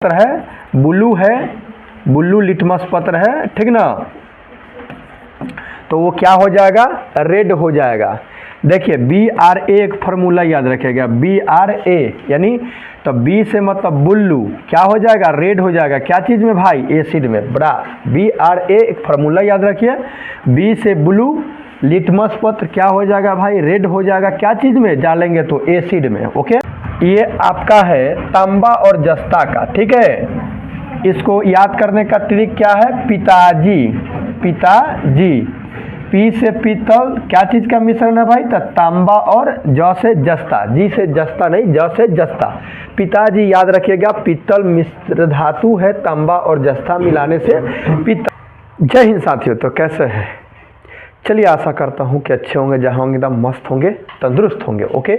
पत्र है, blue litmus पत्र है, ठीक ना, तो वो क्या हो जाएगा, रेड हो जाएगा। देखिए BRA एक फार्मूला याद रखिएगा, BRA यानी तो B से मतलब ब्लू क्या हो जाएगा, रेड हो जाएगा। क्या चीज़ में भाई, एसिड में। बड़ा BRA एक फार्मूला याद रखिए, B से ब्लू, लिटमस पत्र क्या हो जाएगा भाई, रेड हो जाएगा। क्या चीज़ में डालेंगे तो एसिड में। ओके, ये आपका है तांबा और जस्ता का, ठीक है। इसको याद करने का ट्रिक क्या है, पिताजी। पी से पीतल क्या चीज़ का मिश्रण है भाई, तो तांबा और ज से जस्ता, जी से जस्ता नहीं, ज से जस्ता। पिताजी याद रखिएगा, पीतल मिश्र धातु है, तांबा और जस्ता मिलाने से पित्तल। जय हिंद साथियों, तो कैसे है, चलिए आशा करता हूँ कि अच्छे होंगे, जहाँ होंगे एकदम मस्त होंगे, तंदुरुस्त होंगे। ओके,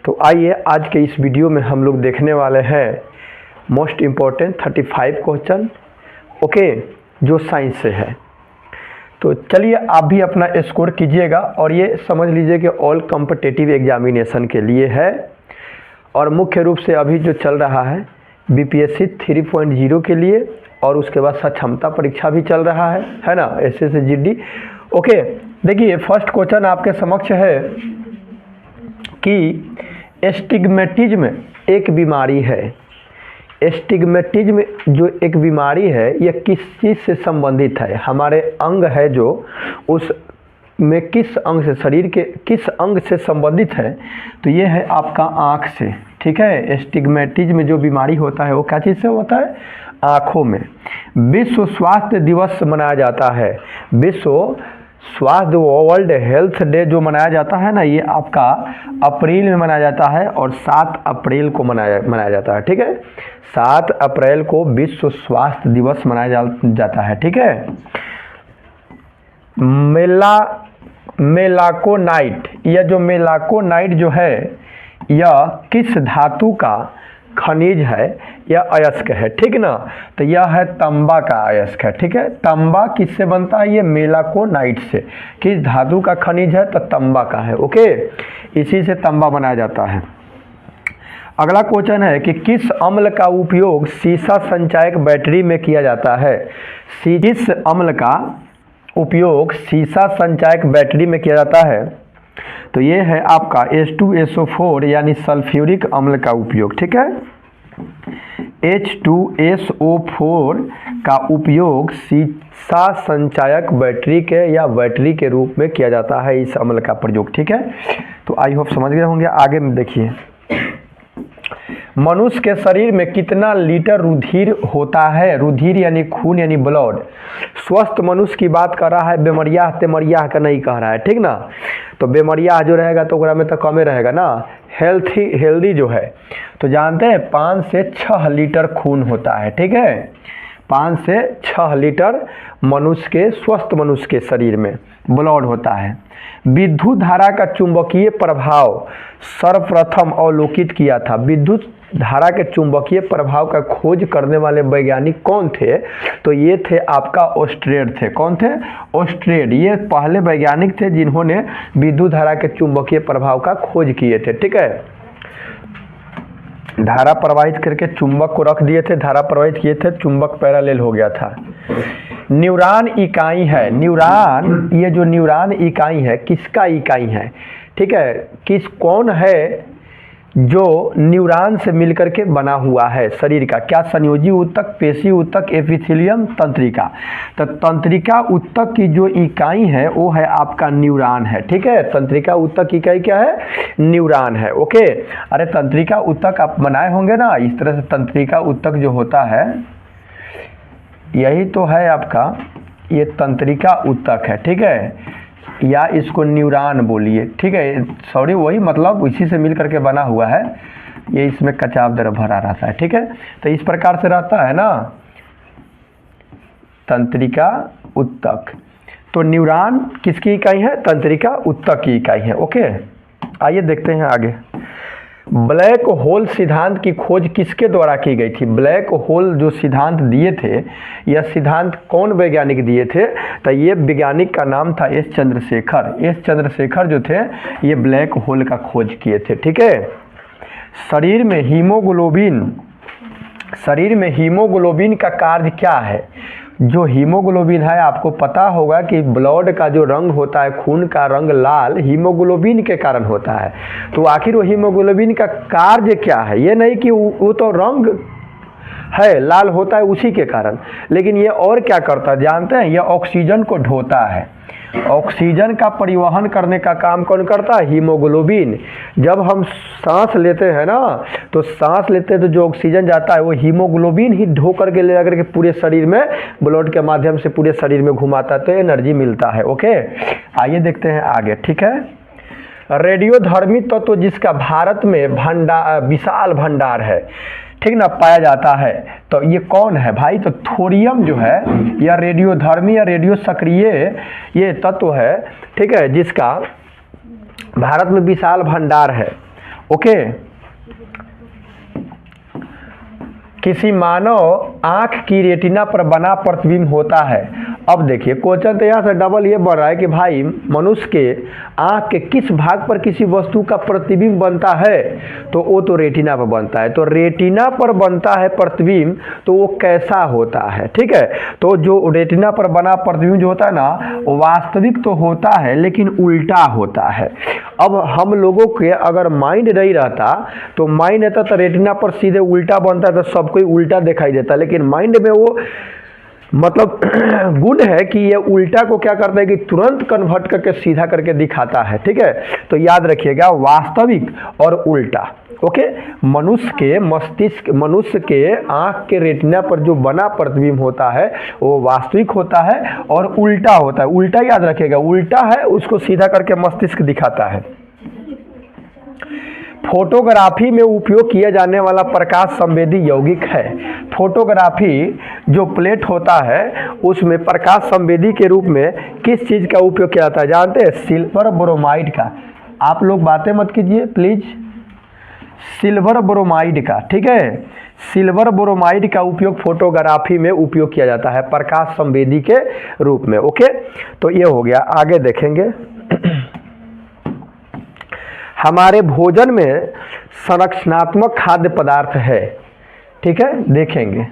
तो आइए आज के इस वीडियो में हम लोग देखने वाले हैं मोस्ट इम्पोर्टेंट 35 क्वेश्चन, ओके, जो साइंस से है। तो चलिए आप भी अपना स्कोर कीजिएगा और ये समझ लीजिए कि ऑल कॉम्पिटिटिव एग्जामिनेशन के लिए है और मुख्य रूप से अभी जो चल रहा है BPSC 3.0 के लिए, और उसके बाद सक्षमता परीक्षा भी चल रहा है ना, SSC GD। ओके, देखिए फर्स्ट क्वेश्चन आपके समक्ष है कि एस्टिग्मेटिज्म एक बीमारी है। एस्टिग्मेटिज्म जो एक बीमारी है, यह किस चीज़ से संबंधित है, हमारे अंग है जो उस में किस अंग से, शरीर के किस अंग से संबंधित है, तो ये है आपका आँख से, ठीक है। एस्टिग्मेटिज्म जो बीमारी होता है वो क्या चीज़ से होता है, आँखों में। विश्व स्वास्थ्य दिवस मनाया जाता है, विश्व स्वास्थ्य वर्ल्ड हेल्थ डे जो मनाया जाता है ना, ये आपका अप्रैल में मनाया जाता है और 7 अप्रैल को मनाया जाता है, ठीक है। 7 अप्रैल को विश्व स्वास्थ्य दिवस मनाया जाता है, ठीक है। मेलाकोनाइट, यह जो मेलाकोनाइट जो है, यह किस धातु का खनिज है, यह अयस्क है, ठीक ना। तो यह है तांबा का अयस्क है, ठीक है। तांबा किससे बनता है, ये मेलाकोनाइट से। किस धातु का खनिज है, तो तांबा का है, ओके, इसी से तांबा बनाया जाता है। अगला क्वेश्चन है कि किस अम्ल का उपयोग सीसा संचायक बैटरी में किया जाता है। किस अम्ल का उपयोग सीसा संचायक बैटरी में किया जाता है, तो ये है आपका H2SO4 यानी सल्फ्यूरिक अम्ल का उपयोग, ठीक है। H2SO4 का उपयोग सीसा संचायक बैटरी के या बैटरी के रूप में किया जाता है, इस अम्ल का प्रयोग, ठीक है। तो आई होप समझ गए होंगे। आगे में देखिए, मनुष्य के शरीर में कितना लीटर रुधिर होता है, रुधिर यानी खून यानी ब्लड। स्वस्थ मनुष्य की बात कर रहा है, बेमरिया का नहीं कह रहा है, ठीक ना। तो बेमरिया जो रहेगा तो ओकरा में तो कमे रहेगा ना, हेल्दी जो है, तो जानते हैं 5 से 6 लीटर खून होता है, ठीक है। 5 से 6 लीटर मनुष्य के, स्वस्थ मनुष्य के शरीर में ब्लड होता है। विद्युत धारा का चुंबकीय प्रभाव सर्वप्रथम अवलोकित किया था। विद्युत धारा के चुंबकीय प्रभाव का खोज करने वाले वैज्ञानिक कौन थे, तो ये थे आपका ऑस्ट्रेड थे। कौन थे, ऑस्ट्रेड। ये पहले वैज्ञानिक थे जिन्होंने विद्युत धारा के चुंबकीय प्रभाव का खोज किए थे, ठीक है। धारा प्रवाहित करके चुंबक को रख दिए थे, धारा प्रवाहित किए थे, चुंबक पैरेलल हो गया था। न्यूरॉन इकाई है, न्यूरॉन, ये जो न्यूरॉन इकाई है किसका इकाई है, ठीक है। कौन है जो न्यूरॉन से मिलकर के बना हुआ है शरीर का, क्या संयोजी ऊतक, पेशी ऊतक, एपिथेलियम, तंत्रिका। तो तंत्रिका ऊतक की जो इकाई है वो है आपका न्यूरॉन है, ठीक है। तंत्रिका ऊतक की इकाई क्या है, न्यूरॉन है, ओके। अरे तंत्रिका ऊतक आप बनाए होंगे ना, इस तरह से तंत्रिका ऊतक जो होता है, यही तो है आपका, ये तंत्रिका ऊतक है, ठीक है, या इसको न्यूरॉन बोलिए, ठीक है। सॉरी, वही मतलब इसी से मिल करके बना हुआ है, ये इसमें कचाव दर भरा रहता है, ठीक है। तो इस प्रकार से रहता है ना तंत्रिका ऊतक। तो न्यूरॉन किसकी इकाई है, तंत्रिका ऊतक की इकाई है, ओके। आइए देखते हैं आगे। ब्लैक होल सिद्धांत की खोज किसके द्वारा की गई थी। ब्लैक होल जो सिद्धांत दिए थे, यह सिद्धांत कौन वैज्ञानिक दिए थे, तो ये वैज्ञानिक का नाम था एस चंद्रशेखर। एस चंद्रशेखर जो थे ये ब्लैक होल का खोज किए थे, ठीक है। शरीर में हीमोग्लोबिन शरीर में हीमोग्लोबिन का कार्य क्या है? जो हीमोग्लोबिन है, आपको पता होगा कि ब्लड का जो रंग होता है, खून का रंग लाल हीमोग्लोबिन के कारण होता है। तो आखिर वो हीमोग्लोबिन का कार्य क्या है? ये नहीं कि वो तो रंग है, लाल होता है उसी के कारण, लेकिन ये और क्या करता है जानते हैं? ये ऑक्सीजन को ढोता है। ऑक्सीजन का परिवहन करने का काम कौन करता है? हीमोग्लोबिन। जब हम सांस लेते हैं ना, तो सांस लेते हैं तो जो ऑक्सीजन जाता है वो हीमोग्लोबिन ही ढो करके ले जाकर के पूरे शरीर में ब्लड के माध्यम से पूरे शरीर में घुमाता है, तो एनर्जी मिलता है। ओके, आइए देखते हैं आगे। ठीक है, रेडियोधर्मी तत्व तो जिसका भारत में विशाल भंडार है, ठीक ना, पाया जाता है, तो ये कौन है भाई? तो थोरियम जो है या रेडियोधर्मी या रेडियो सक्रिय ये तत्व है, ठीक है, जिसका भारत में विशाल भंडार है। ओके, किसी मानव आंख की रेटिना पर बना प्रतिबिंब होता है। अब देखिए क्वेश्चन तो यहाँ से डबल ये बढ़ रहा है कि भाई मनुष्य के आंख के किस भाग पर किसी वस्तु का प्रतिबिंब बनता है? तो वो तो रेटिना पर बनता है। तो रेटिना पर बनता है प्रतिबिंब, तो वो कैसा होता है? ठीक है, तो जो रेटिना पर बना प्रतिबिंब जो होता है ना, वो वास्तविक तो होता है लेकिन उल्टा होता है। अब हम लोगों के अगर माइंड नहीं रहता, तो माइंड रहता तो रेटिना पर सीधे उल्टा बनता है, तो सब कोई उल्टा दिखाई देता, लेकिन माइंड में वो मतलब गुण है कि ये उल्टा को क्या करता है कि तुरंत कन्वर्ट करके सीधा करके दिखाता है। ठीक है, तो याद रखिएगा वास्तविक और उल्टा। ओके, मनुष्य के आंख के रेटिना पर जो बना प्रतिबिंब होता है वो वास्तविक होता है और उल्टा होता है। उल्टा याद रखिएगा, उल्टा है उसको सीधा करके मस्तिष्क दिखाता है। फोटोग्राफी में उपयोग किया जाने वाला प्रकाश संवेदी यौगिक है। फोटोग्राफी जो प्लेट होता है उसमें प्रकाश संवेदी के रूप में किस चीज़ का उपयोग किया जाता है जानते हैं? सिल्वर ब्रोमाइड का। आप लोग बातें मत कीजिए प्लीज, सिल्वर ब्रोमाइड का। ठीक है, सिल्वर ब्रोमाइड का उपयोग फोटोग्राफी में उपयोग किया जाता है प्रकाश संवेदी के रूप में। ओके, तो ये हो गया। आगे देखेंगे हमारे भोजन में संरक्षणात्मक खाद्य पदार्थ है। ठीक है, देखेंगे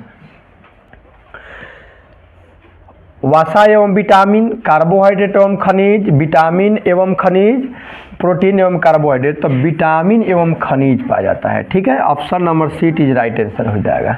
वसा एवं विटामिन, कार्बोहाइड्रेट एवं खनिज, विटामिन एवं खनिज, प्रोटीन एवं कार्बोहाइड्रेट। तो विटामिन एवं खनिज पाया जाता है। ठीक है, option number C is right answer हो जाएगा।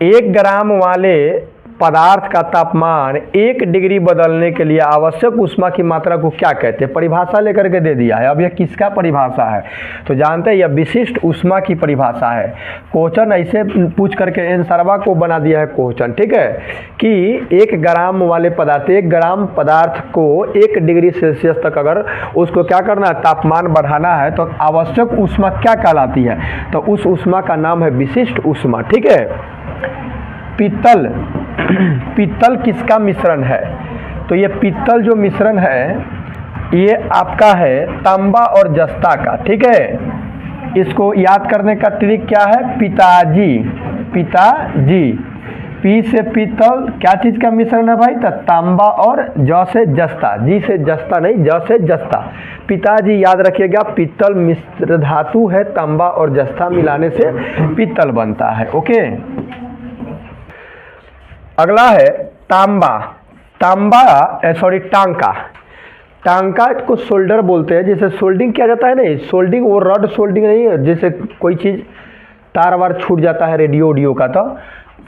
1 ग्राम वाले पदार्थ का तापमान 1 डिग्री बदलने के लिए आवश्यक ऊष्मा की मात्रा को क्या कहते हैं? परिभाषा लेकर के दे दिया है। अब यह किसका परिभाषा है तो जानते हैं, यह विशिष्ट ऊष्मा की परिभाषा है। क्वेश्चन ऐसे पूछ करके आंसरवा को बना दिया है क्वेश्चन। ठीक है, कि 1 ग्राम वाले पदार्थ, 1 ग्राम पदार्थ को 1 डिग्री सेल्सियस तक अगर उसको क्या करना है, तापमान बढ़ाना है, तो आवश्यक ऊष्मा क्या कहलाती है? तो उस ऊष्मा का नाम है विशिष्ट ऊष्मा। ठीक है, पित्तल किसका मिश्रण है? तो ये पित्तल जो मिश्रण है ये आपका है तांबा और जस्ता का। ठीक है, इसको याद करने का ट्रिक क्या है? पिताजी। पी से पित्तल क्या चीज़ का मिश्रण है भाई? तो तांबा और ज से जस्ता, जी से जस्ता नहीं, ज से जस्ता। पिताजी याद रखिएगा, पित्तल मिश्र धातु है, तांबा और जस्ता मिलाने से पित्तल बनता है। ओके, अगला है टांका को सोल्डर बोलते हैं। जैसे सोल्डिंग किया जाता है नहीं, सोल्डिंग वो रड सोल्डिंग नहीं है, जैसे कोई चीज़ तार वार छूट जाता है रेडियो का, तो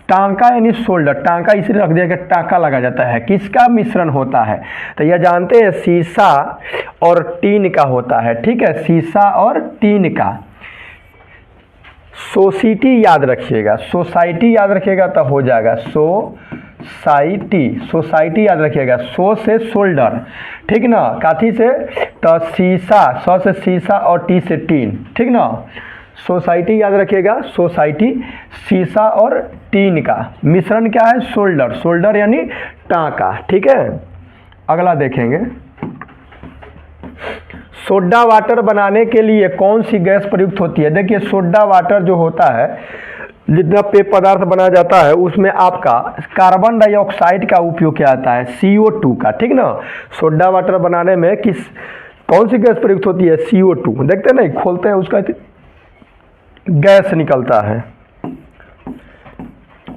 टांका यानी सोल्डर। टांका इसलिए रख दिया कि टांका लगा जाता है। किसका मिश्रण होता है? तो यह जानते हैं सीसा और टीन का होता है। ठीक है, सीसा और टीन का। सोसाइटी याद रखिएगा, सोसाइटी याद रखिएगा तो हो जाएगा सोसाइटी याद रखिएगा। सो से सोल्डर, ठीक ना, काथी से? तो सीसा, सौ से सीसा और टी से टीन। ठीक ना, सोसाइटी याद रखिएगा, सोसाइटी। सीसा और टीन का मिश्रण क्या है? सोल्डर यानी टांका। ठीक है, अगला देखेंगे सोडा वाटर बनाने के लिए कौन सी गैस प्रयुक्त होती है? देखिए सोडा वाटर जो होता है, जितना पेय पदार्थ बनाया जाता है उसमें आपका कार्बन डाइऑक्साइड का उपयोग किया जाता है, CO2 का। ठीक ना, सोडा वाटर बनाने में कौन सी गैस प्रयुक्त होती है? CO2। देखते हैं नहीं, खोलते हैं उसका गैस निकलता है।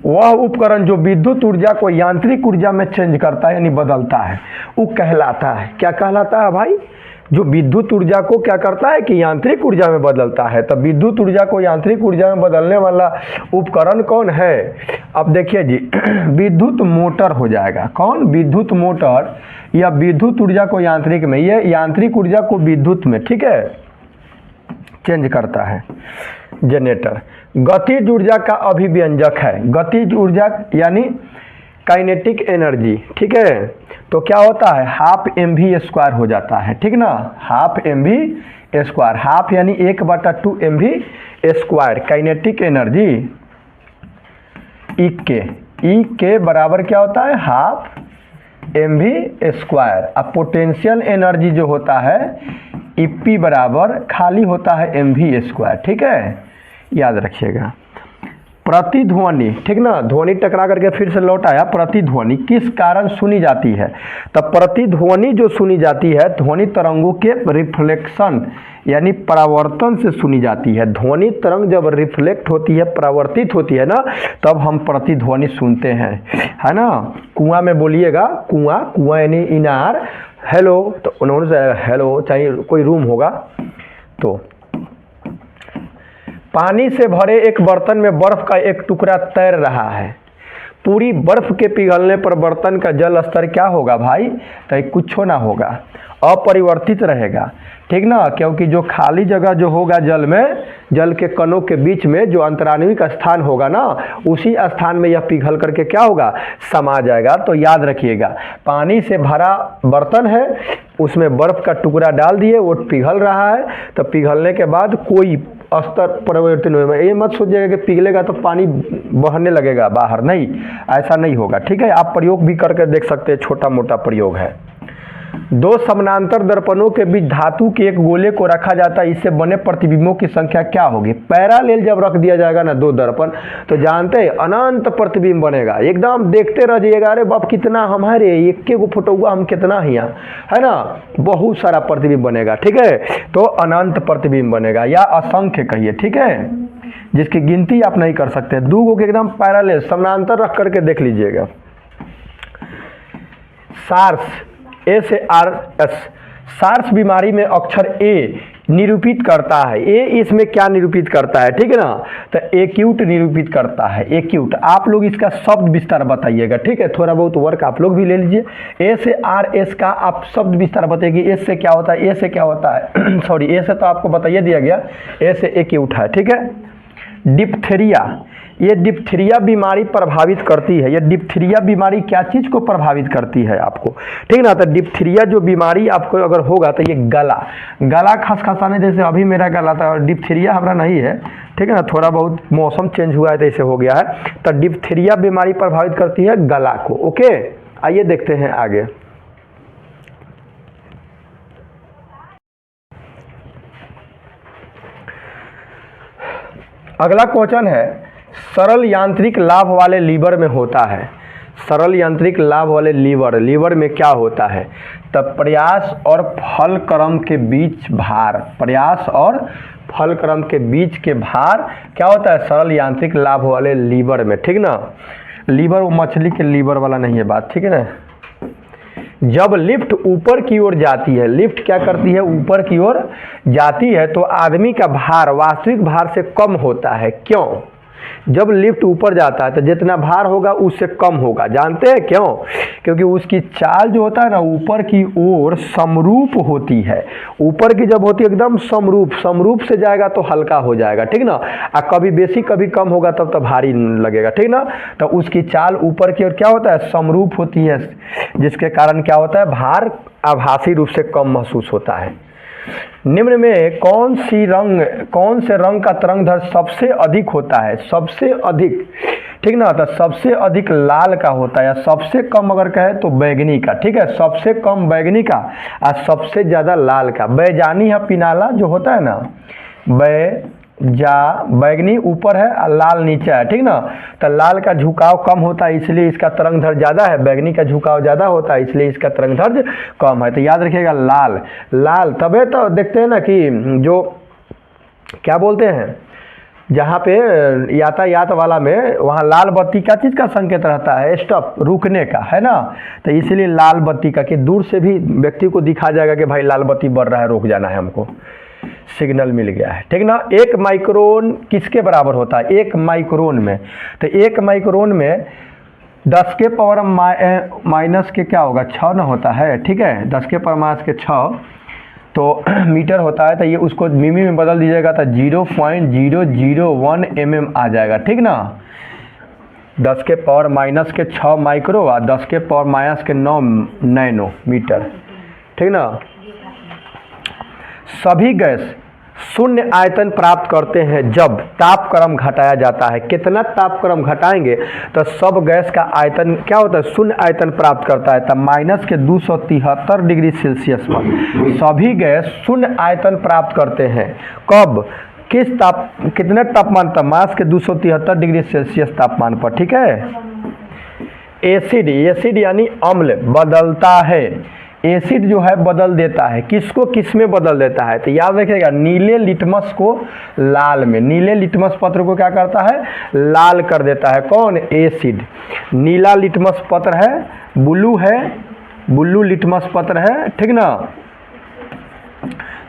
वह उपकरण जो विद्युत ऊर्जा को यांत्रिक ऊर्जा में चेंज करता है यानी बदलता है, वो कहलाता है, क्या कहलाता है भाई? जो विद्युत ऊर्जा को क्या करता है कि यांत्रिक ऊर्जा में बदलता है। तब विद्युत ऊर्जा को यांत्रिक ऊर्जा में बदलने वाला उपकरण कौन है? अब देखिए जी, विद्युत मोटर हो जाएगा। कौन? विद्युत मोटर या विद्युत ऊर्जा को यांत्रिक में, ये यांत्रिक ऊर्जा को विद्युत में, ठीक है, चेंज करता है। जनरेटर गतिज ऊर्जा का अभिव्यंजक है। गतिज ऊर्जा यानी काइनेटिक एनर्जी, ठीक है। तो क्या होता है? हाफ mv² हो जाता है, ठीक ना, हाफ mv²। हाफ यानी 1/2 mv²। काइनेटिक एनर्जी ई के बराबर क्या होता है? Half mv²। अब पोटेंशियल एनर्जी जो होता है ईपी बराबर खाली होता है mv², ठीक है, याद रखिएगा। प्रतिध्वनि, ठीक ना, ध्वनि टकरा करके फिर से लौट आया। प्रतिध्वनि किस कारण सुनी जाती है? तब प्रतिध्वनि जो सुनी जाती है ध्वनि तरंगों के रिफ्लेक्शन यानी परावर्तन से सुनी जाती है। ध्वनि तरंग जब रिफ्लेक्ट होती है, परावर्तित होती है ना, तब हम प्रतिध्वनि सुनते हैं, है ना। कुआं में बोलिएगा, कुआं यानी इनार, हेलो, तो उन्होंने हेलो, चाहे कोई रूम होगा तो पानी से भरे एक बर्तन में बर्फ का एक टुकड़ा तैर रहा है। पूरी बर्फ के पिघलने पर बर्तन का जल स्तर क्या होगा भाई? तो कुछ ना होगा, अपरिवर्तित रहेगा, ठीक ना, क्योंकि जो खाली जगह जो होगा जल में, जल के कणों के बीच में जो अंतराण्विक स्थान होगा ना, उसी स्थान में यह पिघल करके क्या होगा? समा जाएगा। तो याद रखिएगा, पानी से भरा बर्तन है, उसमें बर्फ का टुकड़ा डाल दिए, वो पिघल रहा है, तो पिघलने के बाद कोई स्तर परिवर्तन हुए। ये मत सोचिएगा कि पिघलेगा तो पानी बहने लगेगा बाहर, नहीं, ऐसा नहीं होगा, ठीक है। आप प्रयोग भी करके देख सकते हैं, छोटा मोटा प्रयोग है। दो समानांतर दर्पणों के बीच धातु के एक गोले को रखा जाता है, इससे बने प्रतिबिंबों की संख्या क्या होगी? पैरेलल जब रख दिया जाएगा ना दो दर्पण, तो जानते हैं अनंत प्रतिबिंब बनेगा। एकदम देखते रह जाइएगा, अरे बाप कितना हमारे एक के फोटो हुआ, हम कितना ही है ना, बहुत सारा प्रतिबिंब बनेगा, ठीक है। तो अनंत प्रतिबिंब बनेगा या असंख्य कहिए, ठीक है, जिसकी गिनती आप नहीं कर सकते। दो को एकदम पैरेलल समानांतर रख करके देख लीजिएगा। सार्स SARS, सार्स बीमारी में अक्षर ए निरूपित करता है। ए इसमें क्या निरूपित करता है, ठीक है ना, तो एक्यूट निरूपित करता है। एक्यूट, आप लोग इसका शब्द विस्तार बताइएगा, ठीक है, थोड़ा बहुत वर्क आप लोग भी ले लीजिए। SARS का आप शब्द विस्तार बताइए, एस से क्या होता है, ए से क्या होता है सॉरी, ए से तो आपको बताइए दिया गया, ए से एक्यूट है, ठीक है। डिप्थेरिया, ये डिप्थीरिया बीमारी प्रभावित करती है। ये डिप्थीरिया बीमारी क्या चीज़ को प्रभावित करती है आपको, ठीक ना। तो डिप्थीरिया जो बीमारी आपको अगर होगा तो ये गला खसखसाने, जैसे अभी मेरा गला था, डिप्थीरिया हमारा नहीं है, ठीक है ना, थोड़ा बहुत मौसम चेंज हुआ है तो ऐसे हो गया है। तो डिप्थीरिया बीमारी प्रभावित करती है गला को। ओके, आइए देखते हैं आगे। अगला क्वेश्चन है, सरल यांत्रिक लाभ वाले लीवर में होता है। सरल यांत्रिक लाभ वाले लीवर में क्या होता है? तब प्रयास और फलक्रम के बीच भार, प्रयास और फलक्रम के बीच के भार क्या होता है? सरल यांत्रिक लाभ वाले लीवर में, ठीक ना। लीवर वो मछली के लीवर वाला नहीं है बात, ठीक है ना। जब लिफ्ट ऊपर की ओर जाती है, लिफ्ट क्या करती है? ऊपर की ओर जाती है, तो आदमी का भार वास्तविक भार से कम होता है। क्यों? जब लिफ्ट ऊपर जाता है तो जितना भार होगा उससे कम होगा। जानते हैं क्यों? क्योंकि उसकी चाल जो होता है ना ऊपर की ओर समरूप होती है। ऊपर की जब होती है एकदम समरूप से जाएगा तो हल्का हो जाएगा, ठीक ना। कभी बेसी कभी कम होगा तब तो भारी लगेगा, ठीक ना। तो उसकी चाल ऊपर की ओर क्या होता है? समरूप होती है, जिसके कारण क्या होता है? भार आभासी रूप से कम महसूस होता है। निम्न में कौन से रंग का तरंगदैर्घ्य सबसे अधिक होता है? सबसे अधिक, ठीक ना, तो सबसे अधिक लाल का होता है, या सबसे कम अगर कहे तो बैगनी का, ठीक है। सबसे कम बैगनी का और सबसे ज़्यादा लाल का। बैजानी है पिनाला जो होता है ना, बैगनी ऊपर है और लाल नीचे है, ठीक ना। तो लाल का झुकाव कम होता है इसलिए इसका तरंगदैर्घ्य ज़्यादा है, बैगनी का झुकाव ज़्यादा होता है इसलिए इसका तरंगदैर्घ्य कम है। तो याद रखिएगा लाल। तबे तो देखते हैं ना कि जो क्या बोलते हैं, जहाँ पे यातायात वाला में वहाँ लाल बत्ती का चीज़ का संकेत रहता है, स्टॉप, रुकने का, है ना। तो इसलिए लाल बत्ती का कि दूर से भी व्यक्ति को दिखा जाएगा कि भाई लाल बत्ती बढ़ रहा है, रुक जाना है, हमको सिग्नल मिल गया है, ठीक ना। 1 माइक्रोन किसके बराबर होता है? 1 माइक्रोन में। तो 1 माइक्रोन में 10 के पावर माइनस के क्या होगा, 6 ना होता है, ठीक है, 10 के पावर माइनस के 6 तो मीटर होता है। तो ये उसको मिमी में बदल दीजिएगा तो 0.001 mm आ जाएगा, ठीक ना। 10 के पावर माइनस के 6 माइक्रो और 10 के पावर माइनस के 9 नैनोमीटर, ठीक ना। सभी गैस शून्य आयतन प्राप्त करते हैं जब तापक्रम घटाया जाता है। कितना तापक्रम घटाएंगे तो सब गैस का आयतन क्या होता है, शून्य आयतन प्राप्त करता है। तब माइनस के 273 डिग्री सेल्सियस पर सभी गैस शून्य आयतन प्राप्त करते हैं। कब, कितने तापमान तक? माइनस के 273 डिग्री सेल्सियस तापमान पर, ठीक है। एसिड यानी अम्ल बदलता है। एसिड जो है बदल देता है, किसको किस में बदल देता है? तो याद रखिएगा, नीले लिटमस को लाल में, नीले लिटमस पत्र को क्या करता है, लाल कर देता है। कौन? एसिड। नीला लिटमस पत्र है, ब्लू लिटमस पत्र है, ठीक ना।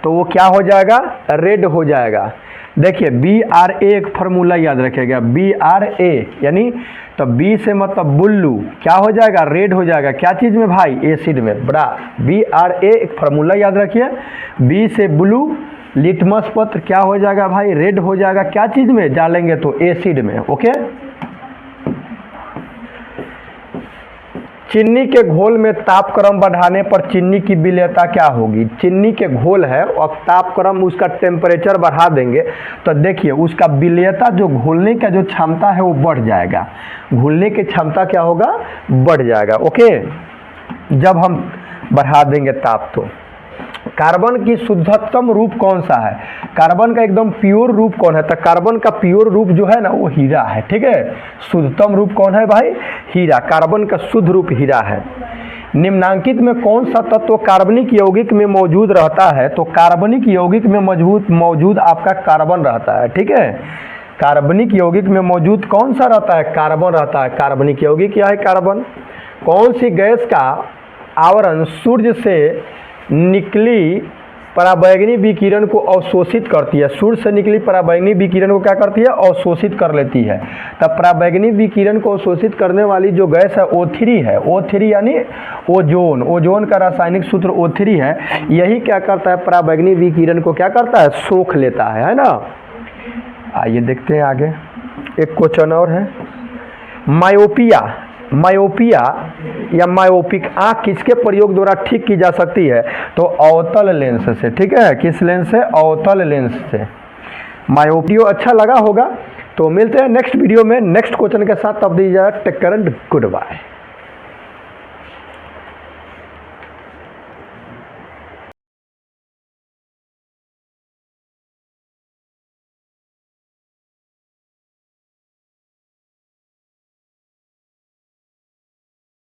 तो वो क्या हो जाएगा, रेड हो जाएगा। देखिए BRA एक फार्मूला याद रखिएगा, BRA यानी तो B से मतलब बुल्लू, क्या हो जाएगा, रेड हो जाएगा। क्या चीज़ में भाई? एसिड में। बड़ा BRA एक फार्मूला याद रखिए, B से ब्लू, लिटमस पत्र क्या हो जाएगा भाई, रेड हो जाएगा। क्या चीज़ में डालेंगे तो एसिड में, ओके। चीनी के घोल में तापक्रम बढ़ाने पर चीनी की विलेयता क्या होगी? चीनी के घोल है और तापक्रम उसका टेम्परेचर बढ़ा देंगे तो देखिए उसका विलेयता, जो घोलने का जो क्षमता है वो बढ़ जाएगा। घुलने की क्षमता क्या होगा, बढ़ जाएगा, ओके, जब हम बढ़ा देंगे ताप। तो कार्बन की शुद्धतम रूप कौन सा है? कार्बन का एकदम प्योर रूप कौन है? तो कार्बन का प्योर रूप जो है ना वो हीरा है, ठीक है। शुद्धतम रूप कौन है भाई? हीरा। कार्बन का शुद्ध रूप हीरा है। निम्नांकित में कौन सा तत्व कार्बनिक यौगिक में मौजूद रहता है? तो कार्बनिक यौगिक में मौजूद आपका कार्बन रहता है, ठीक है। कार्बनिक यौगिक में मौजूद कौन सा रहता है? कार्बन रहता है। कार्बनिक यौगिक क्या है? कार्बन। कौन सी गैस का आवरण सूर्य से निकली पराबैंगनी विकिरण को अवशोषित करती है? सूर्य से निकली पराबैंगनी विकिरण को क्या करती है? अवशोषित कर लेती है। तब पराबैंगनी विकिरण को अवशोषित करने वाली जो गैस है O3 है। O3 यानी ओजोन। ओजोन का रासायनिक सूत्र O3 है। यही क्या करता है, पराबैंगनी विकिरण को क्या करता है, सोख लेता है ना। आइए देखते हैं आगे, एक क्वेश्चन और है। मायोपिया या मायोपिक आँख किसके प्रयोग द्वारा ठीक की जा सकती है? तो अवतल लेंस से, ठीक है। किस लेंस से? अवतल लेंस से। मायोपियो अच्छा लगा होगा तो मिलते हैं नेक्स्ट वीडियो में नेक्स्ट क्वेश्चन के साथ। तब दीजिए take care and good bye.